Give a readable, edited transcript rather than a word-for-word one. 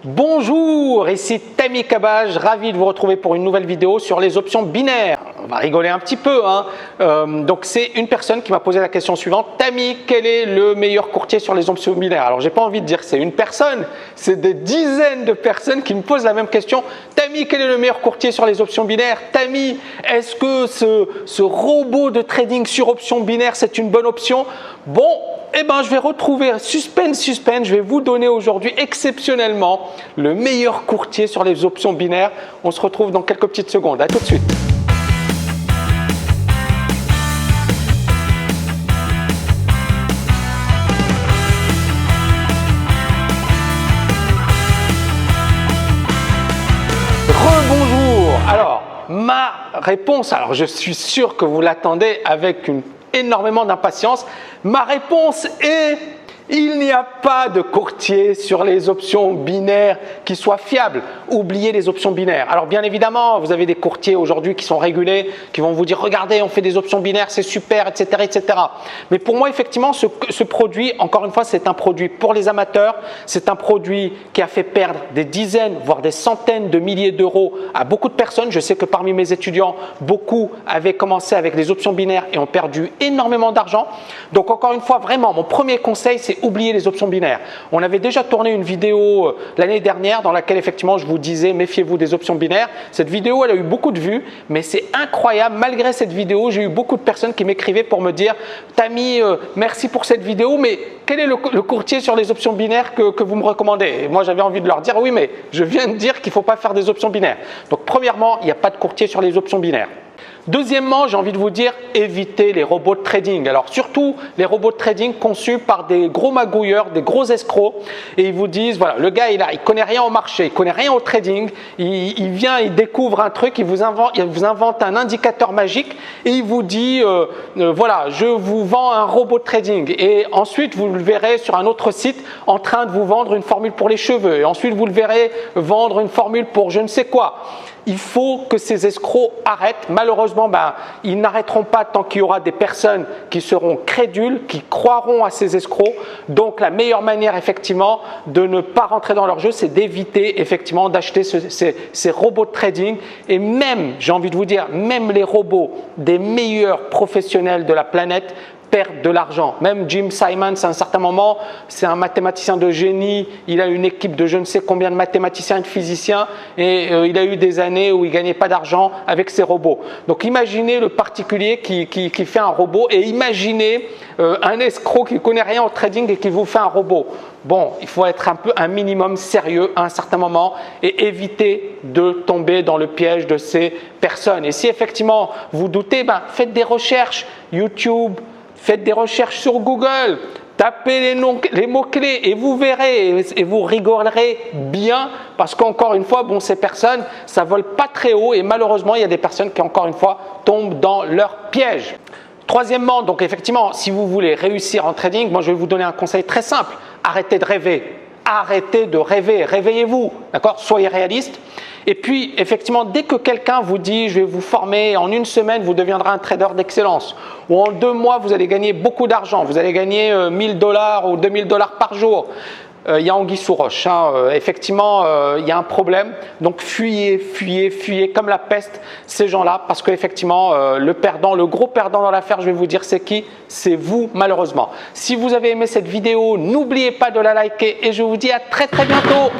Bonjour, ici Tammy Cabage, ravi de vous retrouver pour une nouvelle vidéo sur les options binaires. On va rigoler un petit peu, hein. Donc c'est une personne qui m'a posé la question suivante. Tammy, quel est le meilleur courtier sur les options binaires? Alors j'ai pas envie de dire que c'est une personne, c'est des dizaines de personnes qui me posent la même question. Tammy, quel est le meilleur courtier sur les options binaires? Tammy, est-ce que ce robot de trading sur options binaires, c'est une bonne option? Bon, eh ben, je vais retrouver, suspense, je vais vous donner aujourd'hui exceptionnellement le meilleur courtier sur les options binaires. On se retrouve dans quelques petites secondes. À tout de suite. Rebonjour. Alors, ma réponse, alors je suis sûr que vous l'attendez avec énormément d'impatience. Ma réponse est: il n'y a pas de courtier sur les options binaires qui soit fiable. Oubliez les options binaires. Alors bien évidemment, vous avez des courtiers aujourd'hui qui sont régulés, qui vont vous dire regardez, on fait des options binaires, c'est super, etc., etc. Mais pour moi, effectivement, ce produit, encore une fois, c'est un produit pour les amateurs. C'est un produit qui a fait perdre des dizaines, voire des centaines de milliers d'euros à beaucoup de personnes. Je sais que parmi mes étudiants, beaucoup avaient commencé avec les options binaires et ont perdu énormément d'argent. Donc encore une fois, vraiment, mon premier conseil, c'est oublier les options binaires. On avait déjà tourné une vidéo l'année dernière dans laquelle effectivement je vous disais méfiez-vous des options binaires. Cette vidéo, elle a eu beaucoup de vues, mais c'est incroyable. Malgré cette vidéo, j'ai eu beaucoup de personnes qui m'écrivaient pour me dire Tammy, merci pour cette vidéo, mais quel est le courtier sur les options binaires que vous me recommandez? Et moi, j'avais envie de leur dire oui, mais je viens de dire qu'il ne faut pas faire des options binaires. Donc premièrement, il n'y a pas de courtier sur les options binaires. Deuxièmement, j'ai envie de vous dire, évitez les robots de trading. Alors surtout les robots de trading conçus par des gros magouilleurs, des gros escrocs, et ils vous disent, voilà, le gars il connaît rien au marché, il connaît rien au trading, il vient, il découvre un truc, il vous invente un indicateur magique et il vous dit, voilà, je vous vends un robot de trading. Et ensuite, vous le verrez sur un autre site en train de vous vendre une formule pour les cheveux. Et ensuite, vous le verrez vendre une formule pour je ne sais quoi. Il faut que ces escrocs arrêtent. Malheureusement, ils n'arrêteront pas tant qu'il y aura des personnes qui seront crédules, qui croiront à ces escrocs. Donc, la meilleure manière, effectivement, de ne pas rentrer dans leur jeu, c'est d'éviter, effectivement, d'acheter ces robots de trading. Et même, j'ai envie de vous dire, même les robots des meilleurs professionnels de la planète perdent de l'argent. Même Jim Simons, à un certain moment, c'est un mathématicien de génie, il a une équipe de je ne sais combien de mathématiciens et de physiciens et il a eu des années où il ne gagnait pas d'argent avec ses robots. Donc imaginez le particulier qui fait un robot et imaginez un escroc qui ne connaît rien au trading et qui vous fait un robot. Bon, il faut être un minimum sérieux à un certain moment et éviter de tomber dans le piège de ces personnes. Et si effectivement vous doutez, faites des recherches YouTube, faites des recherches sur Google, tapez les mots-clés et vous verrez et vous rigolerez bien parce qu'encore une fois, ces personnes, ça ne vole pas très haut et malheureusement, il y a des personnes qui, encore une fois, tombent dans leur piège. Troisièmement, donc effectivement, si vous voulez réussir en trading, moi je vais vous donner un conseil très simple. Arrêtez de rêver. Arrêtez de rêver. Réveillez-vous. D'accord? Soyez réaliste. Et puis, effectivement, dès que quelqu'un vous dit « je vais vous former, en une semaine, vous deviendrez un trader d'excellence » ou en 2 mois, vous allez gagner beaucoup d'argent, vous allez gagner 1000 $ ou 2000 $ par jour, il y a anguille sous roche. Effectivement, il y a un problème. Donc, fuyez comme la peste ces gens-là parce qu'effectivement, le gros perdant dans l'affaire, je vais vous dire c'est qui? C'est vous, malheureusement. Si vous avez aimé cette vidéo, n'oubliez pas de la liker et je vous dis à très bientôt.